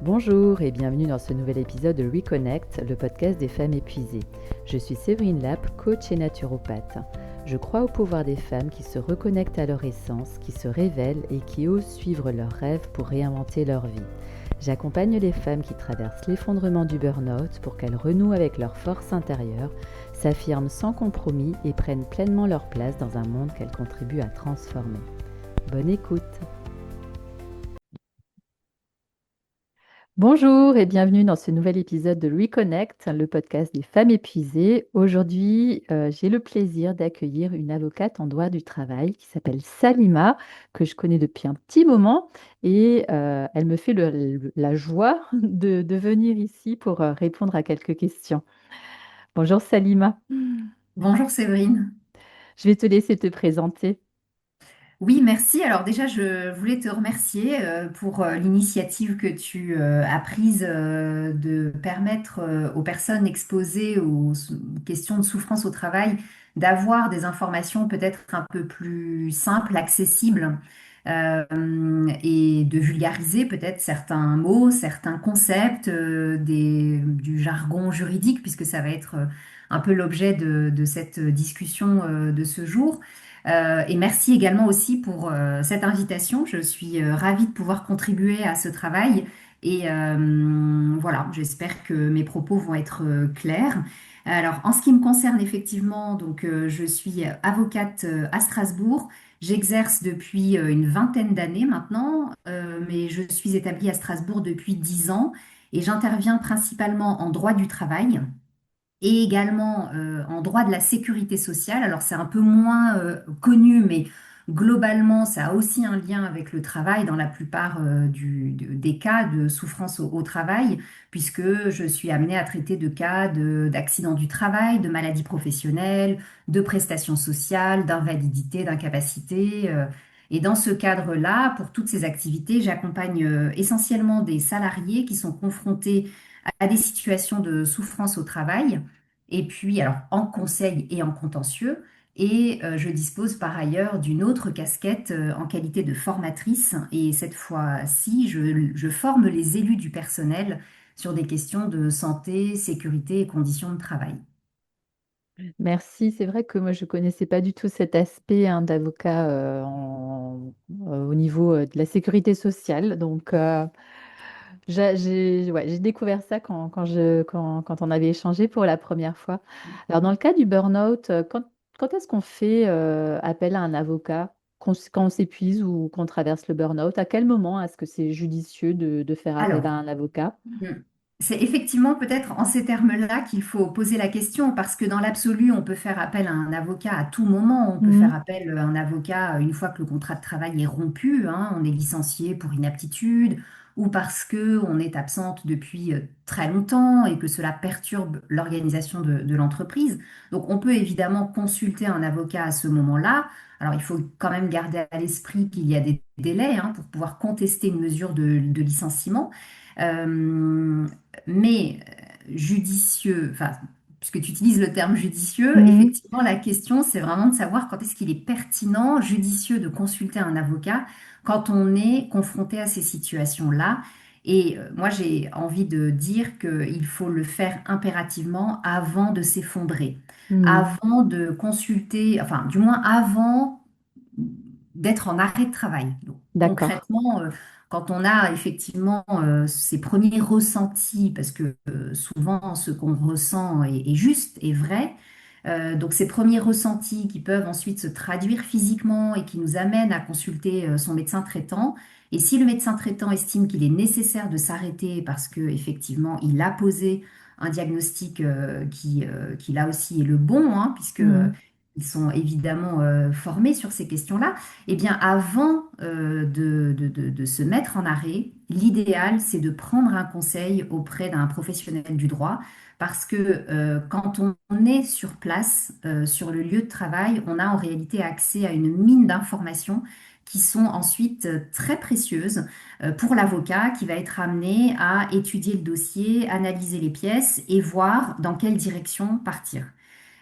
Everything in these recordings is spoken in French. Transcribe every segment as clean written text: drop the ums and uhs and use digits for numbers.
Bonjour et bienvenue dans ce nouvel épisode de Reconnect, le podcast des femmes épuisées. Je suis Séverine Lapp, coach et naturopathe. Je crois au pouvoir des femmes qui se reconnectent à leur essence, qui se révèlent et qui osent suivre leurs rêves pour réinventer leur vie. J'accompagne les femmes qui traversent l'effondrement du burn-out pour qu'elles renouent avec leur force intérieure, s'affirment sans compromis et prennent pleinement leur place dans un monde qu'elles contribuent à transformer. Bonne écoute! Bonjour et bienvenue dans ce nouvel épisode de Reconnect, le podcast des femmes épuisées. Aujourd'hui, j'ai le plaisir d'accueillir une avocate en droit du travail qui s'appelle Salima, que je connais depuis un petit moment et elle me fait la joie de venir ici pour répondre à quelques questions. Bonjour Salima, Bonjour Séverine. je vais te laisser te présenter. Oui, merci. Alors déjà, je voulais te remercier pour l'initiative que tu as prise de permettre aux personnes exposées aux questions de souffrance au travail d'avoir des informations peut-être un peu plus simples, accessibles et de vulgariser peut-être certains mots, certains concepts, du jargon juridique, puisque ça va être un peu l'objet de cette discussion de ce jour. Et merci également aussi pour cette invitation. Je suis ravie de pouvoir contribuer à ce travail. Et voilà, j'espère que mes propos vont être clairs. Alors, en ce qui me concerne, effectivement, donc, je suis avocate à Strasbourg. J'exerce depuis une vingtaine d'années maintenant, mais je suis établie à Strasbourg depuis 10 ans et j'interviens principalement en droit du travail et également en droit de la sécurité sociale. Alors c'est un peu moins connu, mais globalement, ça a aussi un lien avec le travail dans la plupart des cas de souffrance au travail, puisque je suis amenée à traiter de cas d'accidents du travail, de maladies professionnelles, de prestations sociales, d'invalidité, d'incapacité. Et dans ce cadre-là, pour toutes ces activités, j'accompagne essentiellement des salariés qui sont confrontés à des situations de souffrance au travail, et puis alors en conseil et en contentieux. Et je dispose par ailleurs d'une autre casquette en qualité de formatrice. Et cette fois-ci, je forme les élus du personnel sur des questions de santé, sécurité et conditions de travail. Merci, c'est vrai que moi je connaissais pas du tout cet aspect d'avocat au niveau de la sécurité sociale. Donc ouais, j'ai découvert ça quand on avait échangé pour la première fois. Alors dans le cas du burn-out, quand est-ce qu'on fait appel à un avocat? Quand on s'épuise ou qu'on traverse le burn-out, à quel moment est-ce que c'est judicieux de faire appel Alors, à un avocat? mm. C'est effectivement peut-être en ces termes-là qu'il faut poser la question, parce que dans l'absolu, on peut faire appel à un avocat à tout moment. On peut faire Mhm. appel à un avocat une fois que le contrat de travail est rompu, hein, on est licencié pour inaptitude ou parce que on est absente depuis très longtemps et que cela perturbe l'organisation de l'entreprise. Donc, on peut évidemment consulter un avocat à ce moment-là. Alors, il faut quand même garder à l'esprit qu'il y a des délais, hein, pour pouvoir contester une mesure de licenciement. Euh, mais judicieux, enfin, puisque tu utilises le terme judicieux, Mhm. effectivement, la question, c'est vraiment de savoir quand est-ce qu'il est pertinent, judicieux de consulter un avocat quand on est confronté à ces situations-là. Et moi, j'ai envie de dire qu'il faut le faire impérativement avant de s'effondrer, Mhm. avant de consulter, enfin, du moins avant d'être en arrêt de travail. Donc, D'accord. concrètement, quand on a effectivement ces premiers ressentis, parce que souvent ce qu'on ressent est juste et vrai, donc ces premiers ressentis qui peuvent ensuite se traduire physiquement et qui nous amènent à consulter son médecin traitant. Et si le médecin traitant estime qu'il est nécessaire de s'arrêter parce que effectivement il a posé un diagnostic qui là aussi est le bon, hein, puisque Mhm. ils sont évidemment formés sur ces questions-là, eh bien, avant de se mettre en arrêt, l'idéal, c'est de prendre un conseil auprès d'un professionnel du droit, parce que quand on est sur place, sur le lieu de travail, on a en réalité accès à une mine d'informations qui sont ensuite très précieuses pour l'avocat qui va être amené à étudier le dossier, analyser les pièces et voir dans quelle direction partir.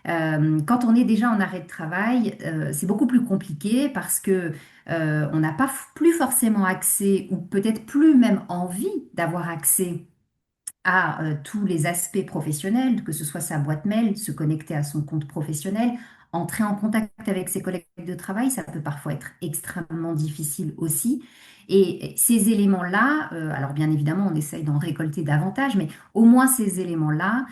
Quand on est déjà en arrêt de travail, c'est beaucoup plus compliqué parce que on n'a pas plus forcément accès, ou peut-être plus même envie d'avoir accès à tous les aspects professionnels, que ce soit sa boîte mail, se connecter à son compte professionnel, entrer en contact avec ses collègues de travail, ça peut parfois être extrêmement difficile aussi. Et ces éléments-là, alors bien évidemment, on essaye d'en récolter davantage, mais au moins ces éléments-là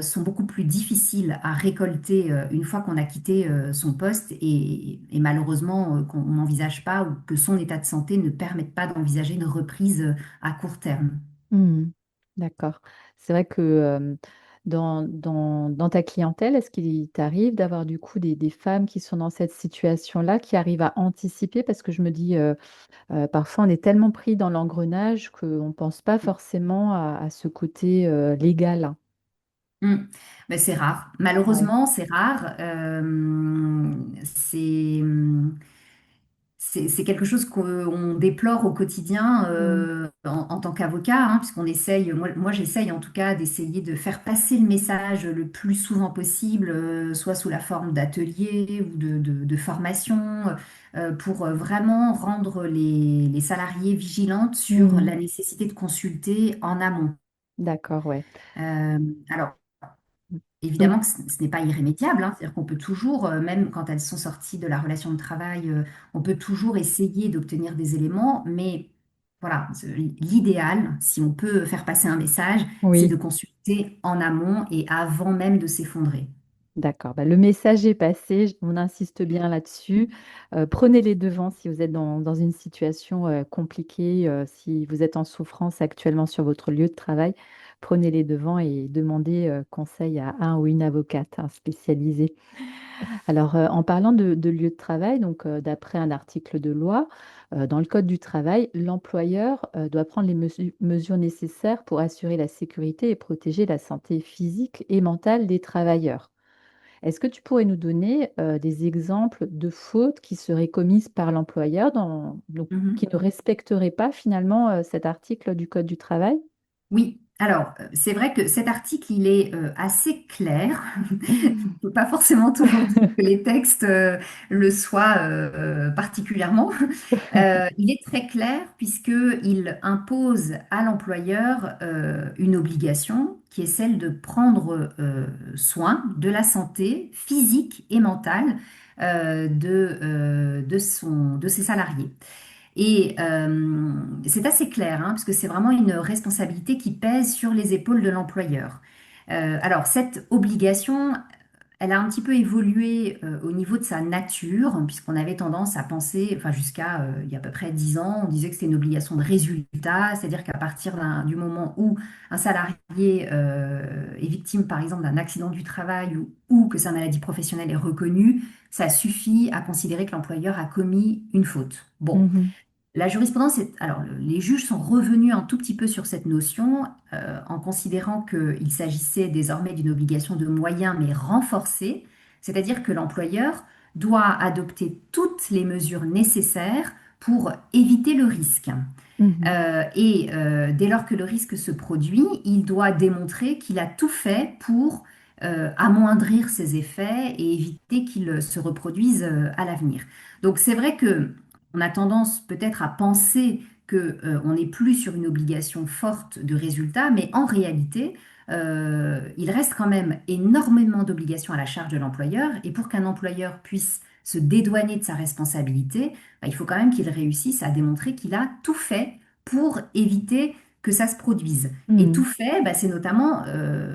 sont beaucoup plus difficiles à récolter une fois qu'on a quitté son poste et malheureusement qu'on n'envisage pas ou que son état de santé ne permette pas d'envisager une reprise à court terme. Mhm. D'accord. C'est vrai que dans ta clientèle, est-ce qu'il t'arrive d'avoir du coup des femmes qui sont dans cette situation-là, qui arrivent à anticiper? Parce que je me dis, parfois on est tellement pris dans l'engrenage qu'on ne pense pas forcément à ce côté légal. Mm. Mais c'est rare. Ouais. Malheureusement, c'est rare. C'est quelque chose qu'on déplore au quotidien Mhm. en tant qu'avocat, hein, puisqu'on essaye, moi j'essaye en tout cas d'essayer de faire passer le message le plus souvent possible, soit sous la forme d'ateliers ou de formations, pour vraiment rendre les salariés vigilantes sur Mhm. la nécessité de consulter en amont. D'accord, ouais. Euh, alors, Donc, évidemment que ce n'est pas irrémédiable, hein. C'est-à-dire qu'on peut toujours, même quand elles sont sorties de la relation de travail, on peut toujours essayer d'obtenir des éléments, mais voilà, l'idéal, si on peut faire passer un message, c'est oui. de consulter en amont et avant même de s'effondrer. D'accord, bah, le message est passé, on insiste bien là-dessus. Prenez les devants si vous êtes dans une situation compliquée, si vous êtes en souffrance actuellement sur votre lieu de travail, prenez les devants et demandez conseil à un ou une avocate hein, spécialisée. Alors, en parlant de lieu de travail, donc d'après un article de loi, dans le Code du travail, l'employeur doit prendre les mesures nécessaires pour assurer la sécurité et protéger la santé physique et mentale des travailleurs. Est-ce que tu pourrais nous donner des exemples de fautes qui seraient commises par l'employeur donc, qui Mhm. ne respecteraient pas finalement cet article du Code du travail? Oui, alors c'est vrai que cet article, il est assez clair. On ne peut pas forcément toujours dire que les textes le soient particulièrement. Il est très clair puisqu'il impose à l'employeur une obligation qui est celle de prendre soin de la santé physique et mentale de ses salariés. Et c'est assez clair, hein, parce que c'est vraiment une responsabilité qui pèse sur les épaules de l'employeur. Alors, cette obligation, elle a un petit peu évolué au niveau de sa nature, puisqu'on avait tendance à penser, enfin jusqu'à il y a à peu près 10 ans, on disait que c'était une obligation de résultat, c'est-à-dire qu'à partir du moment où un salarié est victime, par exemple, d'un accident du travail ou que sa maladie professionnelle est reconnue, ça suffit à considérer que l'employeur a commis une faute. Bon. Mhm, La jurisprudence alors les juges sont revenus un tout petit peu sur cette notion en considérant qu'il s'agissait désormais d'une obligation de moyens mais renforcée, c'est-à-dire que l'employeur doit adopter toutes les mesures nécessaires pour éviter le risque. mhm, Dès lors que le risque se produit, il doit démontrer qu'il a tout fait pour amoindrir ses effets et éviter qu'ils se reproduisent à l'avenir. Donc c'est vrai que on a tendance peut-être à penser que on n'est plus sur une obligation forte de résultat, mais en réalité, il reste quand même énormément d'obligations à la charge de l'employeur. Et pour qu'un employeur puisse se dédouaner de sa responsabilité, bah, il faut quand même qu'il réussisse à démontrer qu'il a tout fait pour éviter que ça se produise. Et tout mhm, fait, bah, c'est notamment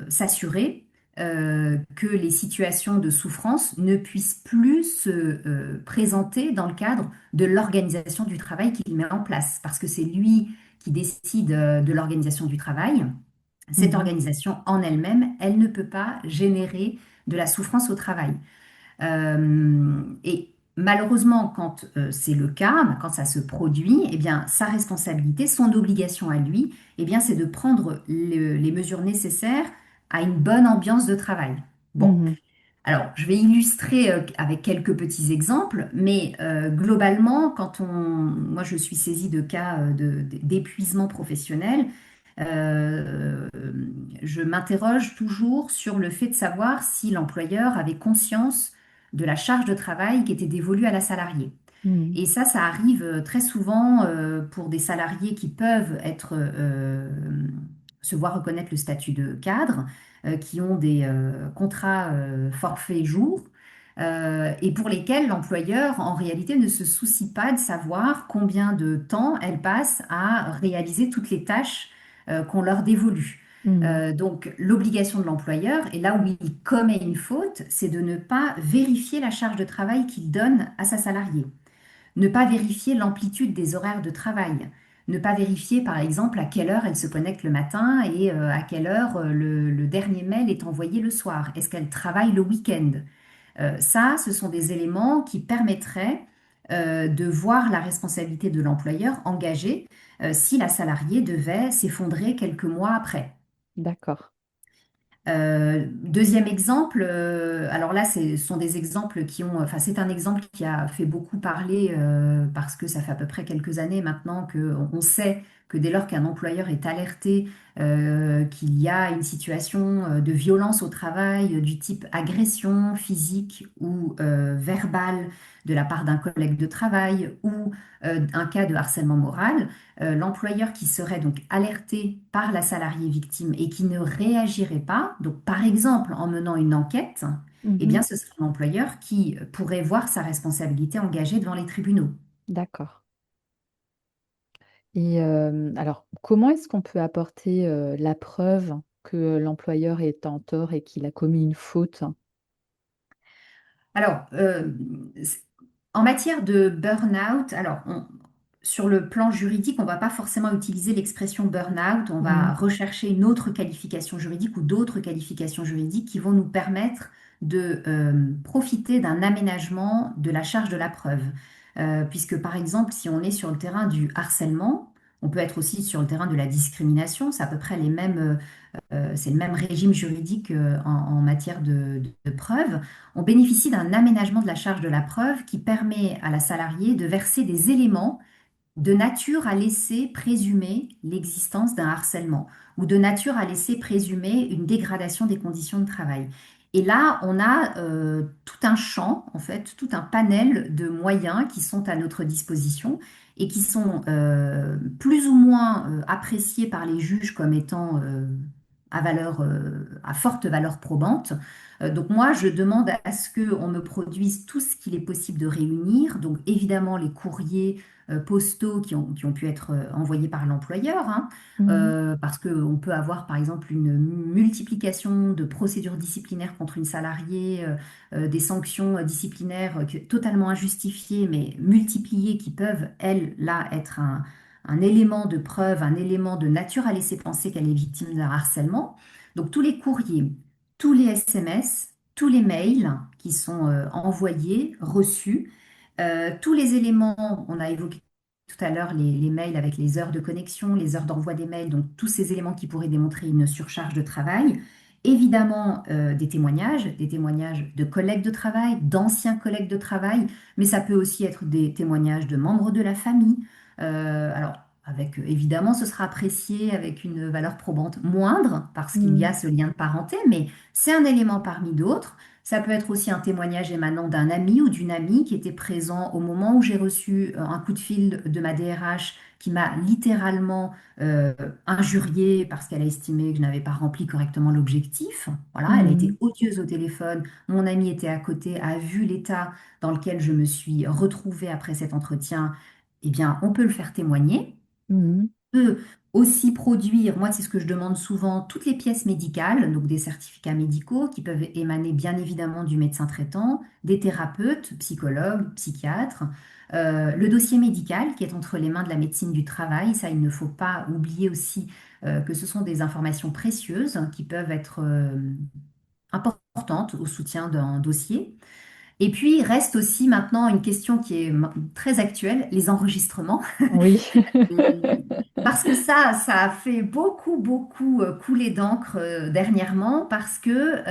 s'assurer que les situations de souffrance ne puissent plus se présenter dans le cadre de l'organisation du travail qu'il met en place, parce que c'est lui qui décide de l'organisation du travail. Cette mhm, organisation en elle-même, elle ne peut pas générer de la souffrance au travail. Et malheureusement, quand c'est le cas, bah, quand ça se produit, eh bien, sa responsabilité, son obligation à lui, eh bien, c'est de prendre les mesures nécessaires à une bonne ambiance de travail. Bon, mhm, alors, je vais illustrer avec quelques petits exemples, mais globalement, moi je suis saisie de cas d'épuisement professionnel, euh, je m'interroge toujours sur le fait de savoir si l'employeur avait conscience de la charge de travail qui était dévolue à la salariée. Mhm. Et ça arrive très souvent pour des salariés qui peuvent se voir reconnaître le statut de cadre, qui ont des contrats forfait jour, et pour lesquels l'employeur, en réalité, ne se soucie pas de savoir combien de temps elles passent à réaliser toutes les tâches qu'on leur dévolue. Mhm. Donc, l'obligation de l'employeur, et là où il commet une faute, c'est de ne pas vérifier la charge de travail qu'il donne à sa salariée. Ne pas vérifier l'amplitude des horaires de travail. Ne pas vérifier, par exemple, à quelle heure elle se connecte le matin et à quelle heure le dernier mail est envoyé le soir. Est-ce qu'elle travaille le week-end? Ça, ce sont des éléments qui permettraient de voir la responsabilité de l'employeur engagée si la salariée devait s'effondrer quelques mois après. D'accord. Deuxième exemple, alors là, ce sont des exemples enfin, c'est un exemple qui a fait beaucoup parler parce que ça fait à peu près quelques années maintenant qu'on sait que dès lors qu'un employeur est alerté qu'il y a une situation de violence au travail du type agression physique ou verbale de la part d'un collègue de travail ou un cas de harcèlement moral, l'employeur qui serait donc alerté par la salariée victime et qui ne réagirait pas, donc par exemple en menant une enquête, eh bien Mhm. ce serait l'employeur qui pourrait voir sa responsabilité engagée devant les tribunaux. D'accord. Et alors, comment est-ce qu'on peut apporter la preuve que l'employeur est en tort et qu'il a commis une faute? Alors, c- en matière de burn-out, sur le plan juridique, on ne va pas forcément utiliser l'expression burn-out, on va Mhm. rechercher une autre qualification juridique ou d'autres qualifications juridiques qui vont nous permettre de profiter d'un aménagement de la charge de la preuve. Puisque par exemple, si on est sur le terrain du harcèlement, on peut être aussi sur le terrain de la discrimination, c'est à peu près c'est le même régime juridique en matière de preuve. On bénéficie d'un aménagement de la charge de la preuve qui permet à la salariée de verser des éléments de nature à laisser présumer l'existence d'un harcèlement ou de nature à laisser présumer une dégradation des conditions de travail. Et là, on a tout un champ, en fait, tout un panel de moyens qui sont à notre disposition et qui sont plus ou moins appréciés par les juges comme étant à forte valeur probante. Donc moi, je demande à ce qu'on me produise tout ce qu'il est possible de réunir. Donc évidemment, les courriers postaux qui ont pu être envoyés par l'employeur, hein, Mhm. parce qu'on peut avoir par exemple une multiplication de procédures disciplinaires contre une salariée, des sanctions disciplinaires totalement injustifiées, mais multipliées, qui peuvent, elles, là, être un élément de preuve, un élément de nature à laisser penser qu'elle est victime d'un harcèlement. Donc tous les courriers, tous les SMS, tous les mails qui sont envoyés, reçus, tous les éléments, on a évoqué tout à l'heure les mails avec les heures de connexion, les heures d'envoi des mails, donc tous ces éléments qui pourraient démontrer une surcharge de travail. Évidemment, des témoignages de collègues de travail, d'anciens collègues de travail, mais ça peut aussi être des témoignages de membres de la famille. Évidemment, ce sera apprécié avec une valeur probante moindre parce qu'il y Mhm. a ce lien de parenté, mais c'est un élément parmi d'autres. Ça peut être aussi un témoignage émanant d'un ami ou d'une amie qui était présent au moment où j'ai reçu un coup de fil de ma DRH qui m'a littéralement injuriée parce qu'elle a estimé que je n'avais pas rempli correctement l'objectif. Voilà, elle a été Mhm. odieuse au téléphone. Mon ami était à côté, a vu l'état dans lequel je me suis retrouvée après cet entretien. Eh bien, on peut le faire témoigner Mhm. peut aussi produire, moi c'est ce que je demande souvent, toutes les pièces médicales, donc des certificats médicaux qui peuvent émaner bien évidemment du médecin traitant, des thérapeutes, psychologues, psychiatres, le dossier médical qui est entre les mains de la médecine du travail, ça il ne faut pas oublier aussi que ce sont des informations précieuses qui peuvent être importantes au soutien d'un dossier. Et puis, il reste aussi maintenant une question qui est très actuelle, les enregistrements. Oui. Parce que ça a fait beaucoup, beaucoup couler d'encre dernièrement parce que,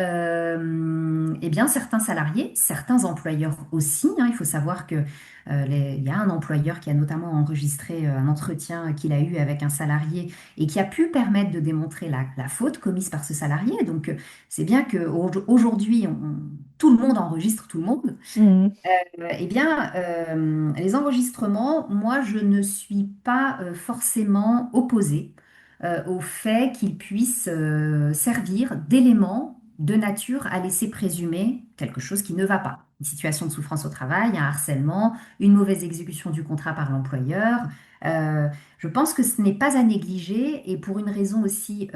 eh bien, certains salariés, certains employeurs aussi, hein, il faut savoir que il y a un employeur qui a notamment enregistré un entretien qu'il a eu avec un salarié et qui a pu permettre de démontrer la faute commise par ce salarié. Donc, c'est bien qu'aujourd'hui, tout le monde enregistre tout le monde. Mhm. Eh bien, les enregistrements, moi, je ne suis pas forcément opposée au fait qu'ils puissent servir d'éléments de nature à laisser présumer quelque chose qui ne va pas. Une situation de souffrance au travail, un harcèlement, une mauvaise exécution du contrat par l'employeur. Euh, je pense que ce n'est pas à négliger et pour une raison aussi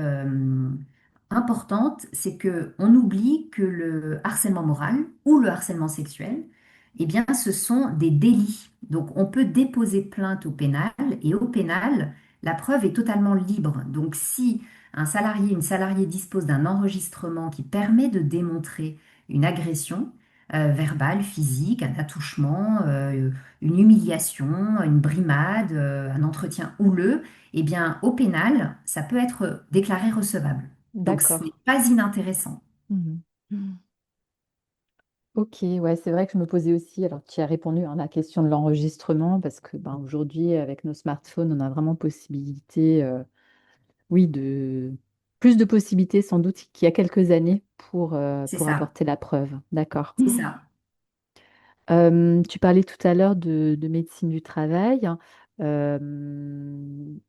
importante, c'est que on oublie que le harcèlement moral ou le harcèlement sexuel, eh bien, ce sont des délits. Donc, on peut déposer plainte au pénal et au pénal, la preuve est totalement libre. Donc, si un salarié, une salariée dispose d'un enregistrement qui permet de démontrer une agression verbale, physique, un attouchement, une humiliation, une brimade, un entretien houleux, eh bien, au pénal, ça peut être déclaré recevable. Donc, ce D'accord. n'est pas inintéressant. Mhm. Ok, ouais, c'est vrai que je me posais aussi, alors tu as répondu à la question de l'enregistrement, parce que ben, aujourd'hui, avec nos smartphones, on a vraiment possibilité, oui, de plus de possibilités sans doute qu'il y a quelques années C'est pour ça, apporter la preuve. D'accord. c'est ça. Tu parlais tout à l'heure de médecine du travail. Euh,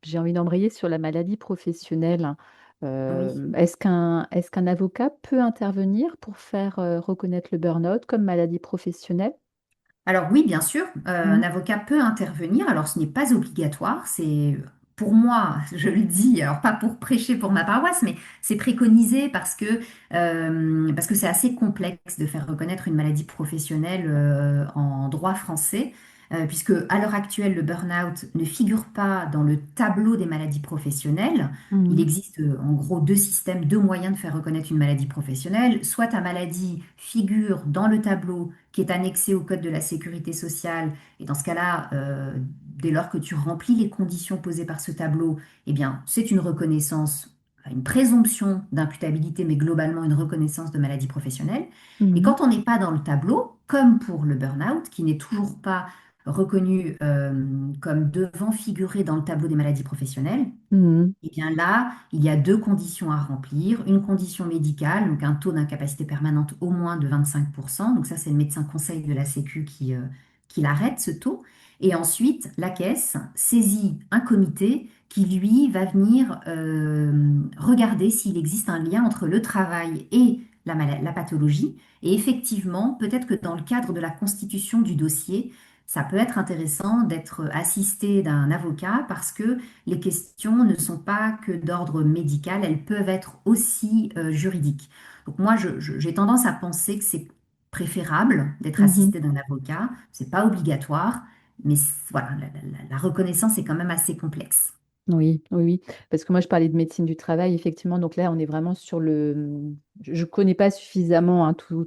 j'ai envie d'embrayer sur la maladie professionnelle. Oui. Est-ce qu'un avocat peut intervenir pour faire reconnaître le burn-out comme maladie professionnelle? Alors oui, bien sûr, un Mhm. avocat peut intervenir. Alors ce n'est pas obligatoire, c'est pour moi, je le dis, alors pas pour prêcher pour ma paroisse, mais c'est préconisé parce que c'est assez complexe de faire reconnaître une maladie professionnelle en droit français, puisque à l'heure actuelle, le burn-out ne figure pas dans le tableau des maladies professionnelles. Il Mhm. existe en gros deux systèmes, deux moyens de faire reconnaître une maladie professionnelle. Soit ta maladie figure dans le tableau qui est annexé au Code de la sécurité sociale. Et dans ce cas-là, dès lors que tu remplis les conditions posées par ce tableau, eh bien, c'est une reconnaissance, une présomption d'imputabilité, mais globalement une reconnaissance de maladie professionnelle. Et Mhm. quand on n'est pas dans le tableau, comme pour le burn-out, qui n'est toujours pas reconnu comme devant figurer dans le tableau des maladies professionnelles, Mhm. eh bien là, il y a deux conditions à remplir. Une condition médicale, donc un taux d'incapacité permanente au moins de 25%. Donc ça, c'est le médecin conseil de la Sécu qui l'arrête, ce taux. Et ensuite, la caisse saisit un comité qui, lui, va venir regarder s'il existe un lien entre le travail et la pathologie. Et effectivement, peut-être que dans le cadre de la constitution du dossier, ça peut être intéressant d'être assisté d'un avocat parce que les questions ne sont pas que d'ordre médical, elles peuvent être aussi juridiques. Donc moi, j'ai tendance à penser que c'est préférable d'être Mhm. assisté d'un avocat. C'est pas obligatoire, mais voilà, la reconnaissance est quand même assez complexe. Oui, oui, oui. Parce que moi, je parlais de médecine du travail, effectivement. Donc là, on est vraiment sur le... Je ne connais pas suffisamment hein, tout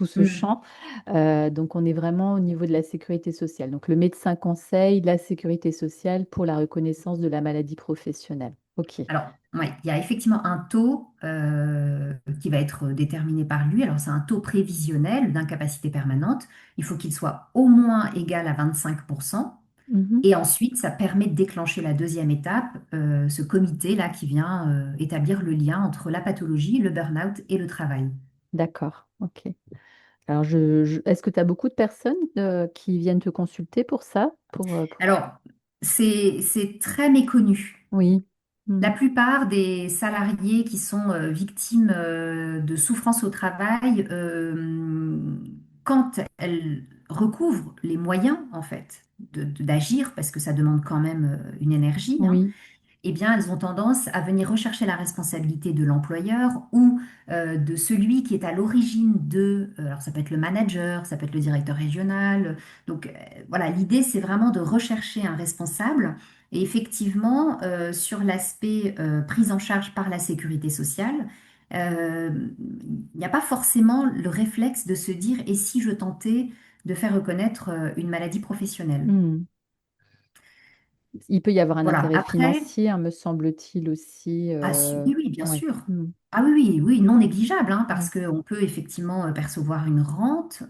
ce Hmm. champ. Donc, on est vraiment au niveau de la sécurité sociale. Donc, le médecin conseille la sécurité sociale pour la reconnaissance de la maladie professionnelle. OK. Alors, ouais, il y a effectivement un taux qui va être déterminé par lui. Alors, c'est un taux prévisionnel d'incapacité permanente. Il faut qu'il soit au moins égal à 25%. Mhm. Et ensuite, ça permet de déclencher la deuxième étape, ce comité-là qui vient établir le lien entre la pathologie, le burn-out et le travail. D'accord. OK. Alors, est-ce que tu as beaucoup de personnes qui viennent te consulter pour ça? Alors, c'est très méconnu. Oui. La Mhm. plupart des salariés qui sont victimes de souffrance au travail, quand elles recouvrent les moyens, en fait, d'agir, parce que ça demande quand même une énergie, hein, Oui. eh bien, elles ont tendance à venir rechercher la responsabilité de l'employeur ou de celui qui est à l'origine alors ça peut être le manager, ça peut être le directeur régional. Donc voilà, l'idée, c'est vraiment de rechercher un responsable. Et effectivement, sur l'aspect prise en charge par la sécurité sociale, euh, il n'y a pas forcément le réflexe de se dire, et si je tentais de faire reconnaître une maladie professionnelle? Mhm. Il peut y avoir un Voilà. intérêt Après, financier, hein, me semble-t-il aussi. Oui, oui, bien Ouais. sûr. Mhm. Ah oui, oui, oui, non négligeable, hein, parce Ouais. qu'on peut effectivement percevoir une rente,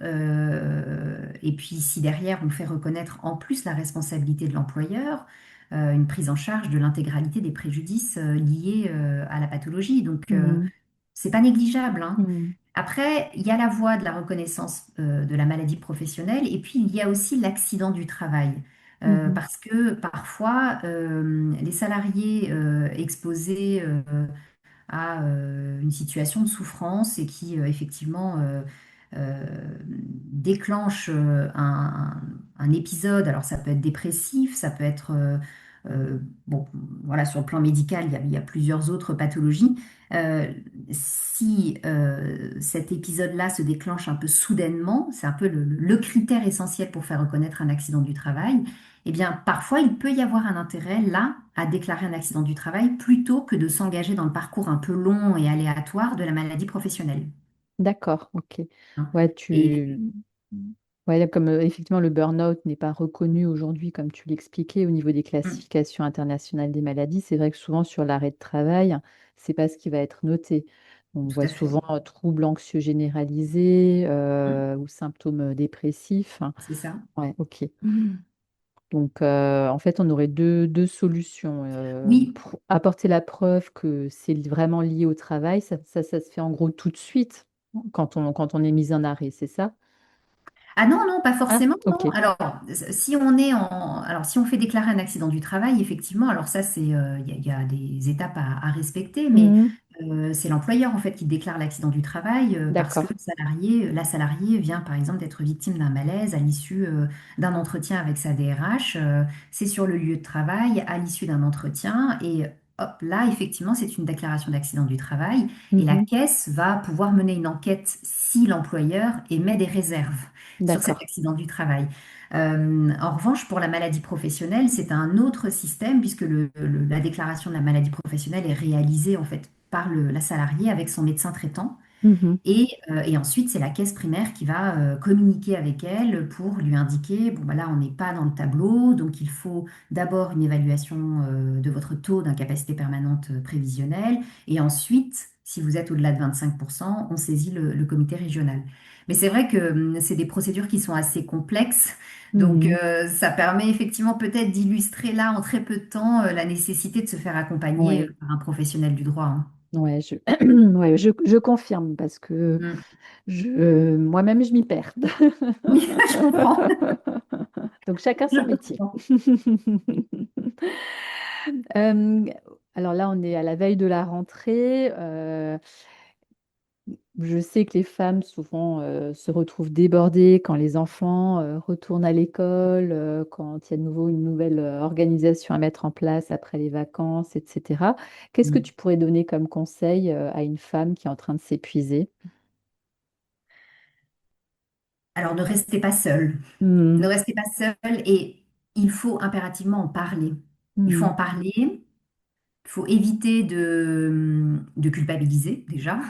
et puis si derrière on fait reconnaître en plus la responsabilité de l'employeur, une prise en charge de l'intégralité des préjudices liés à la pathologie. Donc, Mhm. c'est pas négligeable, hein. Mhm. Après, il y a la voie de la reconnaissance de la maladie professionnelle et puis il y a aussi l'accident du travail. Mhm. Parce que parfois, les salariés exposés à une situation de souffrance et qui effectivement euh, déclenche un épisode. Alors ça peut être dépressif, ça peut être bon, voilà, sur le plan médical, il y a plusieurs autres pathologies. Euh, si cet épisode-là se déclenche un peu soudainement, c'est un peu le critère essentiel pour faire reconnaître un accident du travail. Eh bien, parfois, il peut y avoir un intérêt là à déclarer un accident du travail plutôt que de s'engager dans le parcours un peu long et aléatoire de la maladie professionnelle, D'accord, ok. hein. Ouais, Et ouais, là, comme effectivement le burn-out n'est pas reconnu aujourd'hui, comme tu l'expliquais, au niveau des mm, classifications internationales des maladies, c'est vrai que souvent sur l'arrêt de travail, c'est pas ce qui va être noté. On tout voit à fait. souvent troubles anxieux généralisés Mm, ou symptômes dépressifs. c'est ça. Ouais, ok. Donc, en fait, on aurait deux solutions. Oui. Pour apporter la preuve que c'est vraiment lié au travail, ça se fait en gros tout de suite quand on est mis en arrêt, c'est ça? Ah non, non, pas Ah, forcément, non. ok. Alors, alors, si on fait déclarer un accident du travail, effectivement, alors ça, il y a des étapes à respecter, mais Mhm. c'est l'employeur, en fait, qui déclare l'accident du travail parce que D'accord. la salariée vient, par exemple, d'être victime d'un malaise à l'issue d'un entretien avec sa DRH. C'est sur le lieu de travail, à l'issue d'un entretien, et hop, là, effectivement, c'est une déclaration d'accident du travail, et la Mhm. caisse va pouvoir mener une enquête si l'employeur émet des réserves sur cet D'accord. accident du travail. En revanche, pour la maladie professionnelle, c'est un autre système puisque la déclaration de la maladie professionnelle est réalisée en fait par la salariée avec son médecin traitant. Mhm. Et ensuite, c'est la caisse primaire qui va communiquer avec elle pour lui indiquer, bon, bah là, on n'est pas dans le tableau, donc il faut d'abord une évaluation de votre taux d'incapacité permanente prévisionnelle, et ensuite, si vous êtes au-delà de 25%, on saisit le comité régional. Mais c'est vrai que c'est des procédures qui sont assez complexes, donc Mhm. ça permet effectivement peut-être d'illustrer là, en très peu de temps, la nécessité de se faire accompagner Ouais, par un professionnel du droit, hein. ouais, ouais, je confirme parce que Mm. moi-même, je m'y perds. Oui, je comprends. Donc, chacun Je son métier. comprends. Euh, alors là, on est à la veille de la rentrée. Je sais que les femmes souvent se retrouvent débordées quand les enfants retournent à l'école, quand il y a de nouveau une nouvelle organisation à mettre en place après les vacances, etc. Qu'est-ce que Mm. tu pourrais donner comme conseil à une femme qui est en train de s'épuiser? Alors ne restez pas seul. Ne Hmm, restez pas seul et il faut impérativement en parler. Il faut hmm, en parler. Il faut éviter de culpabiliser déjà.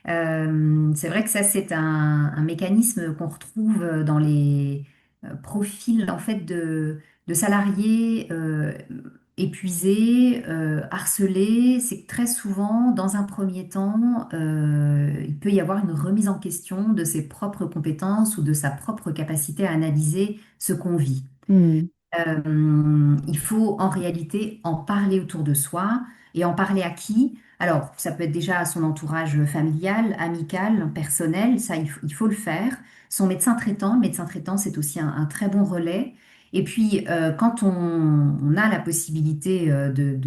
C'est vrai que ça, c'est un mécanisme qu'on retrouve dans les profils en fait de salariés épuisés, harcelés. C'est que très souvent, dans un premier temps, il peut y avoir une remise en question de ses propres compétences ou de sa propre capacité à analyser ce qu'on vit. hmm, Il faut en réalité en parler autour de soi et en parler à qui? Alors, ça peut être déjà à son entourage familial, amical, personnel, ça il faut le faire. Son médecin traitant, c'est aussi un très bon relais. Et puis, quand on a la possibilité de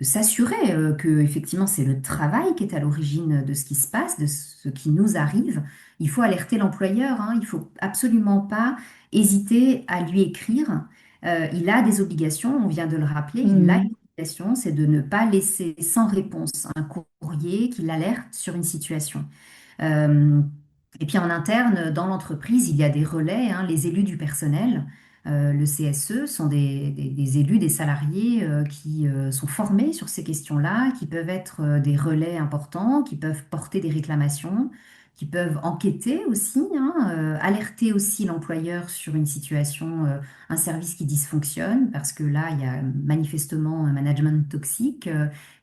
s'assurer que effectivement c'est le travail qui est à l'origine de ce qui se passe, de ce qui nous arrive, il faut alerter l'employeur, hein. Il faut absolument pas hésiter à lui écrire. Il a des obligations, on vient de le rappeler, il a hmm, une obligation, c'est de ne pas laisser sans réponse un courrier qui l'alerte sur une situation. Euh, et puis en interne, dans l'entreprise, il y a des relais, hein, les élus du personnel. Le CSE sont des élus, des salariés qui sont formés sur ces questions-là, qui peuvent être des relais importants, qui peuvent porter des réclamations, qui peuvent enquêter aussi, hein, alerter aussi l'employeur sur une situation, un service qui dysfonctionne, parce que là, il y a manifestement un management toxique.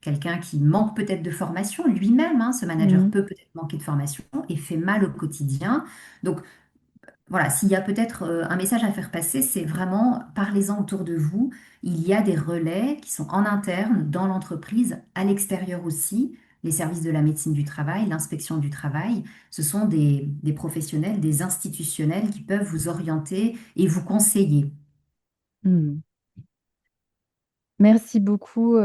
Quelqu'un qui manque peut-être de formation lui-même, hein, ce manager hmm. peut peut-être manquer de formation et fait mal au quotidien. Donc voilà, s'il y a peut-être un message à faire passer, c'est vraiment parlez-en autour de vous. Il y a des relais qui sont en interne, dans l'entreprise, à l'extérieur aussi. les services de la médecine du travail, l'inspection du travail. Ce sont des professionnels, des institutionnels qui peuvent vous orienter et vous conseiller. Hmm. Merci beaucoup,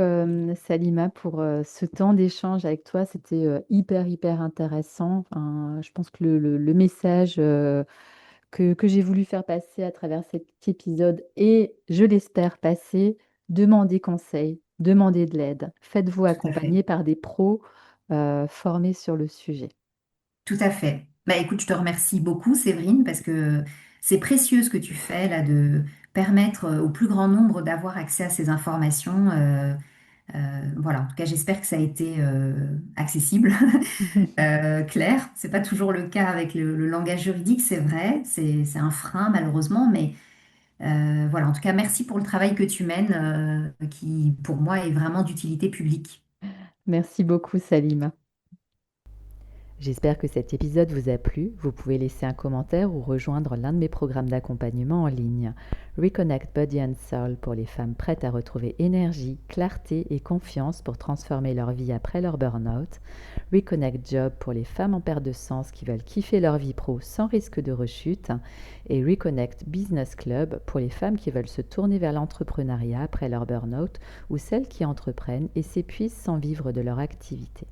Salima, pour ce temps d'échange avec toi. C'était hyper, hyper intéressant. Enfin, je pense que le message que j'ai voulu faire passer à travers cet épisode et, je l'espère, passer, demandez conseil, demandez de l'aide. Faites-vous Tout à fait. accompagner par des pros formés sur le sujet. Tout à fait. Bah, écoute, je te remercie beaucoup, Séverine, parce que c'est précieux ce que tu fais là de permettre au plus grand nombre d'avoir accès à ces informations. Voilà, en tout cas, j'espère que ça a été accessible, clair. C'est pas toujours le cas avec le langage juridique, c'est vrai, c'est un frein malheureusement, mais voilà, en tout cas, merci pour le travail que tu mènes, qui pour moi est vraiment d'utilité publique. Merci beaucoup, Salima. J'espère que cet épisode vous a plu. Vous pouvez laisser un commentaire ou rejoindre l'un de mes programmes d'accompagnement en ligne. Reconnect Body and Soul pour les femmes prêtes à retrouver énergie, clarté et confiance pour transformer leur vie après leur burn-out. Reconnect Job pour les femmes en perte de sens qui veulent kiffer leur vie pro sans risque de rechute. Et Reconnect Business Club pour les femmes qui veulent se tourner vers l'entrepreneuriat après leur burn-out ou celles qui entreprennent et s'épuisent sans vivre de leur activité.